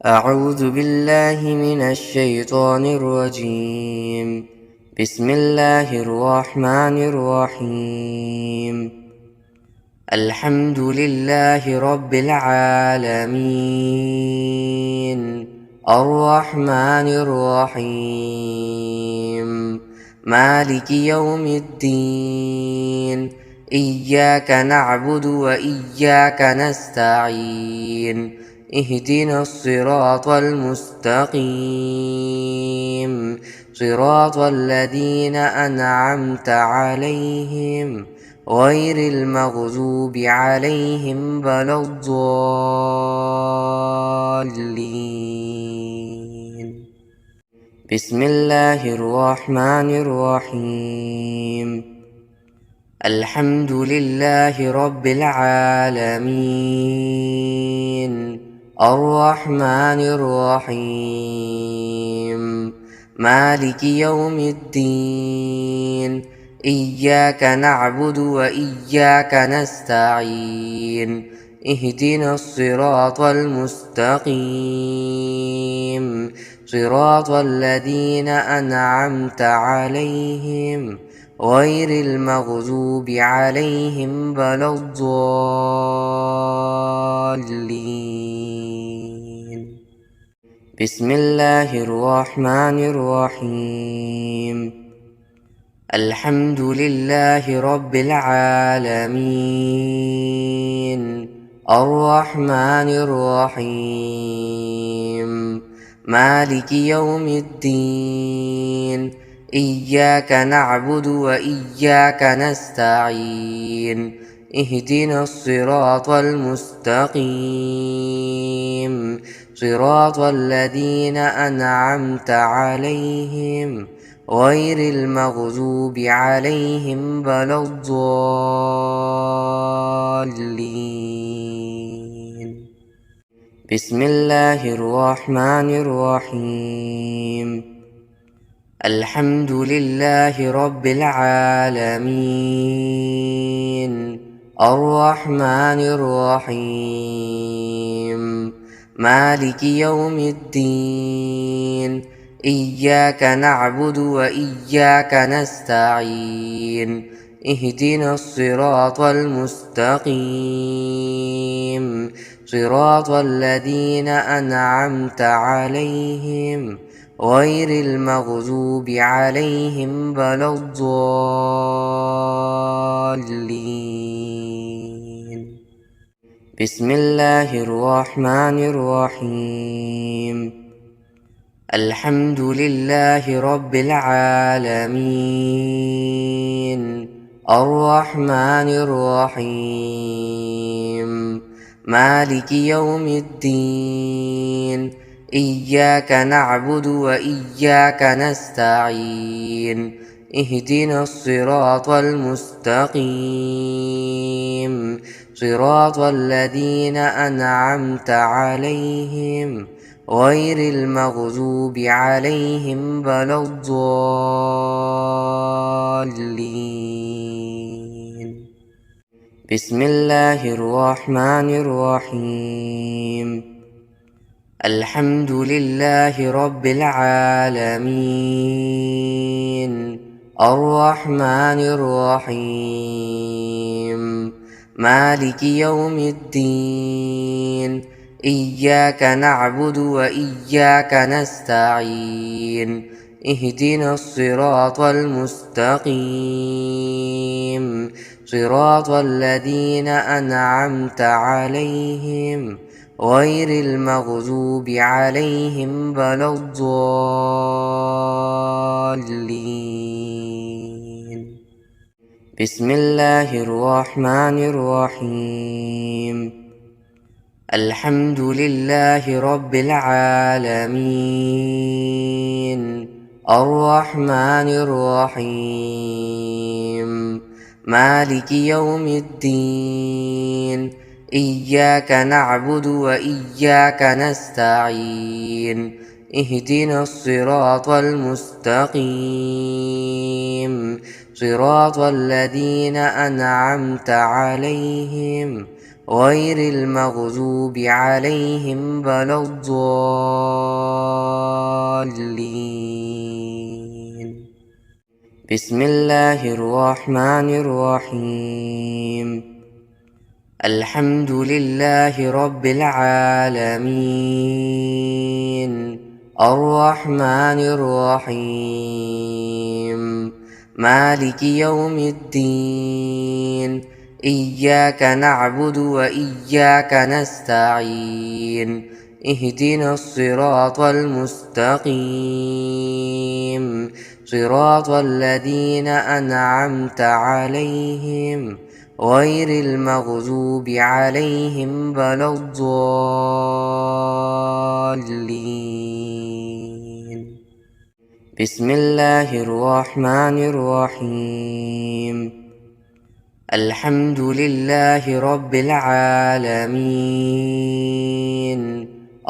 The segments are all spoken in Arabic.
أعوذ بالله من الشيطان الرجيم. بسم الله الرحمن الرحيم. الحمد لله رب العالمين، الرحمن الرحيم، مالك يوم الدين. إياك نعبد وإياك نستعين، اهدنا الصراط المستقيم، صراط الذين أنعمت عليهم غير المغضوب عليهم ولا الضالين. بسم الله الرحمن الرحيم. الحمد لله رب العالمين، الرحمن الرحيم، مالك يوم الدين. إياك نعبد وإياك نستعين، اهدنا الصراط المستقيم، صراط الذين أنعمت عليهم غير المغضوب عليهم ولا الضالين. بسم الله الرحمن الرحيم. الحمد لله رب العالمين، الرحمن الرحيم، مالك يوم الدين. إياك نعبد وإياك نستعين، اهدنا الصراط المستقيم، صراط الذين أنعمت عليهم غير المغضوب عليهم ولا الضالين. بسم الله الرحمن الرحيم. الحمد لله رب العالمين، الرحمن الرحيم، مالك يوم الدين. إياك نعبد وإياك نستعين، اهدنا الصراط المستقيم، صراط الذين أنعمت عليهم غير المغضوب عليهم ولا الضالين. بسم الله الرحمن الرحيم. الحمد لله رب العالمين، الرحمن الرحيم، مالك يوم الدين. إياك نعبد وإياك نستعين، اهدنا الصراط المستقيم، صراط الذين أنعمت عليهم غير المغضوب عليهم ولا الضالين. بسم الله الرحمن الرحيم. الحمد لله رب العالمين، الرحمن الرحيم، مالك يوم الدين. إياك نعبد وإياك نستعين، اهدنا الصراط المستقيم، صراط الذين أنعمت عليهم غير المغضوب عليهم ولا الضالين. بسم الله الرحمن الرحيم. الحمد لله رب العالمين، الرحمن الرحيم، مالك يوم الدين. إياك نعبد وإياك نستعين، اهدنا الصراط المستقيم، صراط الذين أنعمت عليهم غير المغضوب عليهم ولا الضالين. بسم الله الرحمن الرحيم. الحمد لله رب العالمين الرحمن الرحيم مالك يوم الدين إياك نعبد وإياك نستعين اهدنا الصراط المستقيم صراط الذين أنعمت عليهم غير المغضوب عليهم ولا الضالين. بسم الله الرحمن الرحيم. الحمد لله رب العالمين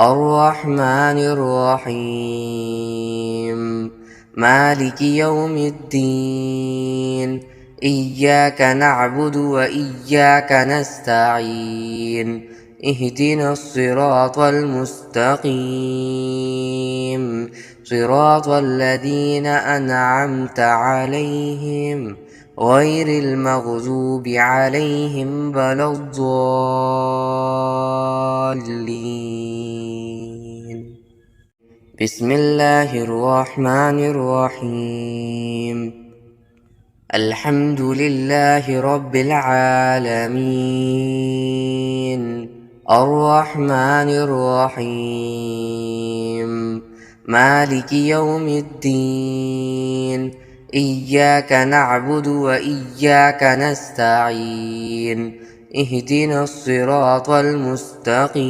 الرحمن الرحيم مالك يوم الدين إياك نعبد وإياك نستعين اهدنا الصراط المستقيم صراط الذين أنعمت عليهم غير المغضوب عليهم ولا الضالين. بسم الله الرحمن الرحيم. الحمد لله رب العالمين الرحمن الرحيم مالك يوم الدين إياك نعبد وإياك نستعين اهدنا الصراط المستقيم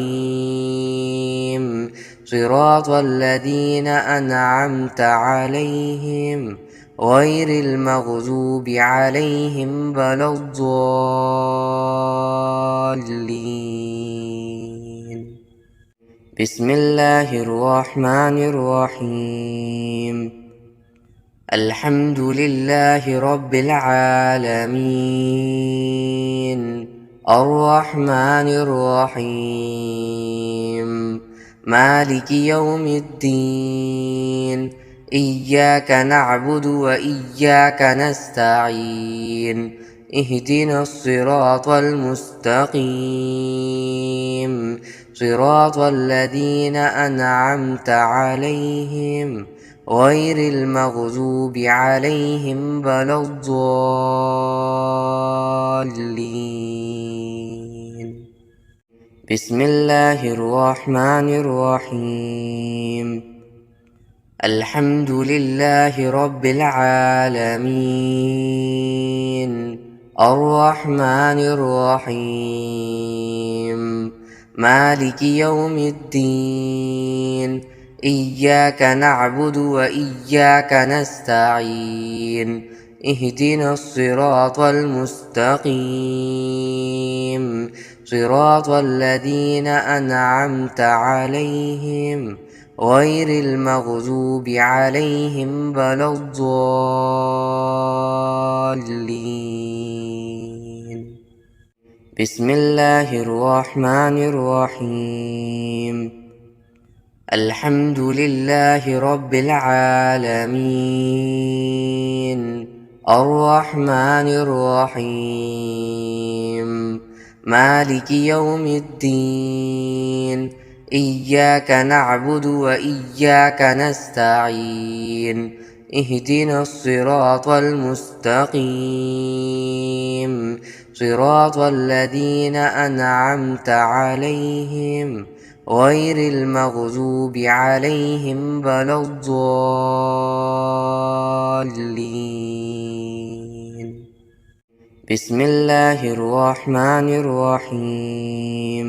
صراط الذين أنعمت عليهم غير المغضوب عليهم ولا الضالين. بسم الله الرحمن الرحيم. الحمد لله رب العالمين الرحمن الرحيم مالك يوم الدين إياك نعبد وإياك نستعين اهدنا الصراط المستقيم صراط الذين أنعمت عليهم غير المغضوب عليهم ولا الضالين. بسم الله الرحمن الرحيم. الحمد لله رب العالمين الرحمن الرحيم مالك يوم الدين إياك نعبد وإياك نستعين اهدنا الصراط المستقيم صراط الذين أنعمت عليهم غير المغضوب عليهم ولا الضالين. بسم الله الرحمن الرحيم. الحمد لله رب العالمين الرحمن الرحيم مالك يوم الدين إياك نعبد وإياك نستعين اهدنا الصراط المستقيم صراط الذين أنعمت عليهم غير المغضوب عليهم ولا الضالين. بسم الله الرحمن الرحيم.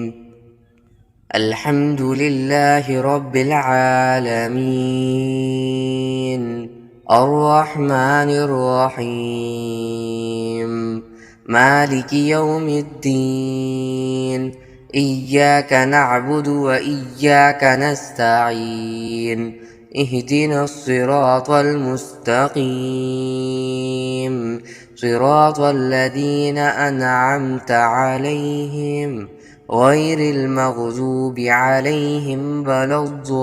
الحمد لله رب العالمين الرحمن الرحيم مالك يوم الدين إياك نعبد وإياك نستعين اهدنا الصراط المستقيم صراط الذين أنعمت عليهم غير المغضوب عليهم ولا الضالين.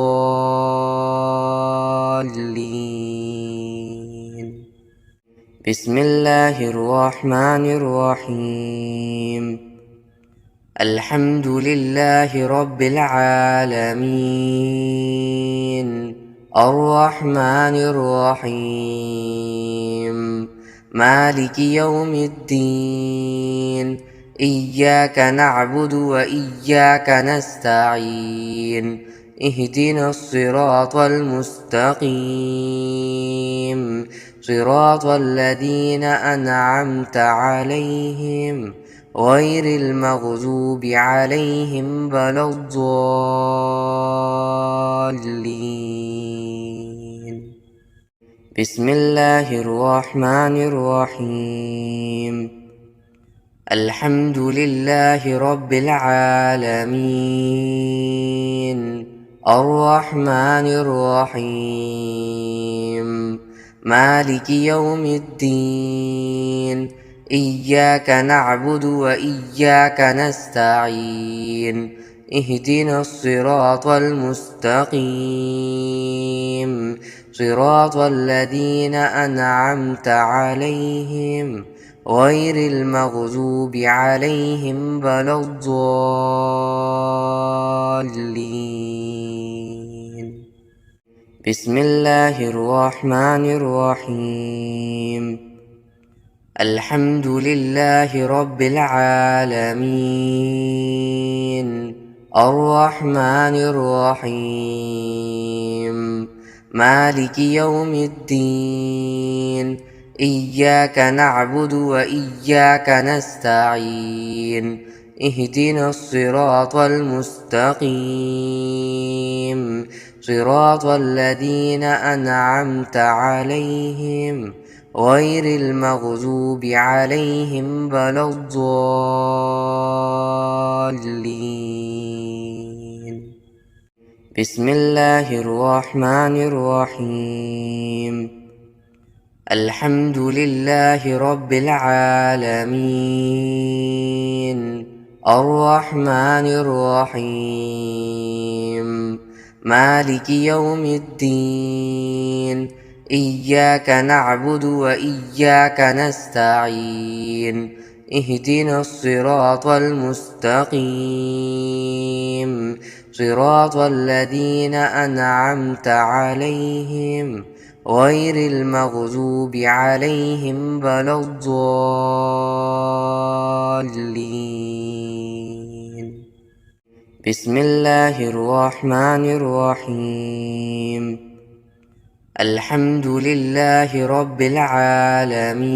بسم الله الرحمن الرحيم. الحمد لله رب العالمين الرحمن الرحيم مالك يوم الدين إياك نعبد وإياك نستعين اهدنا الصراط المستقيم صراط الذين أنعمت عليهم غير المغضوب عليهم ولا الضالين. بسم الله الرحمن الرحيم. الحمد لله رب العالمين الرحمن الرحيم مالك يوم الدين إياك نعبد وإياك نستعين اهدنا الصراط المستقيم صراط الذين أنعمت عليهم غير المغضوب عليهم ولا الضالين. بسم الله الرحمن الرحيم. الحمد لله رب العالمين الرحمن الرحيم مالك يوم الدين إياك نعبد وإياك نستعين اهدنا الصراط المستقيم صراط الذين أنعمت عليهم غير المغضوب عليهم ولا الضالين. بسم الله الرحمن الرحيم. الحمد لله رب العالمين الرحمن الرحيم مالك يوم الدين إياك نعبد وإياك نستعين اهدنا الصراط المستقيم صراط الذين أنعمت عليهم غير المغضوب عليهم ولا الضالين. بسم الله الرحمن الرحيم. الحمد لله رب العالمين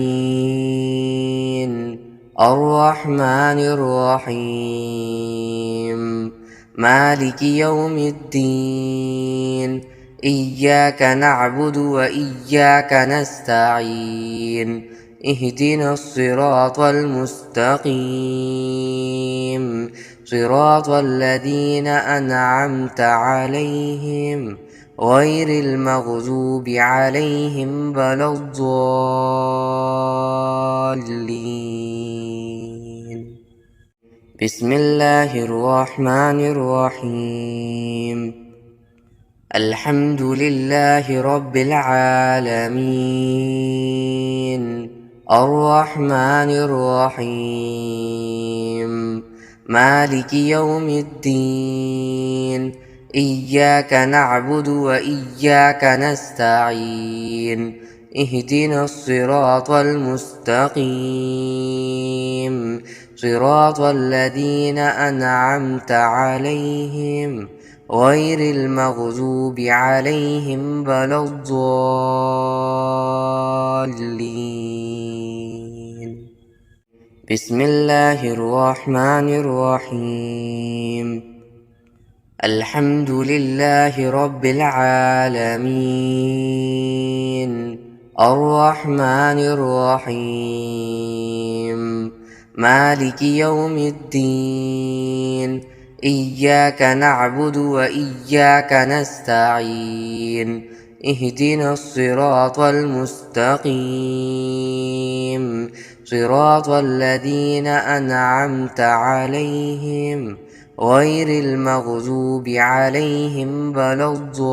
الرحمن الرحيم مالك يوم الدين إياك نعبد وإياك نستعين اهدنا الصراط المستقيم صراط الذين أنعمت عليهم غير المغضوب عليهم ولا الضالين. بسم الله الرحمن الرحيم. الحمد لله رب العالمين الرحمن الرحيم مالك يوم الدين إياك نعبد وإياك نستعين اهدنا الصراط المستقيم صراط الذين أنعمت عليهم غير المغضوب عليهم ولا الضالين. بسم الله الرحمن الرحيم. الحمد لله رب العالمين الرحمن الرحيم مالك يوم الدين إياك نعبد وإياك نستعين اهدنا الصراط المستقيم صراط الذين أنعمت عليهم غير المغضوب عليهم ولا الضالين.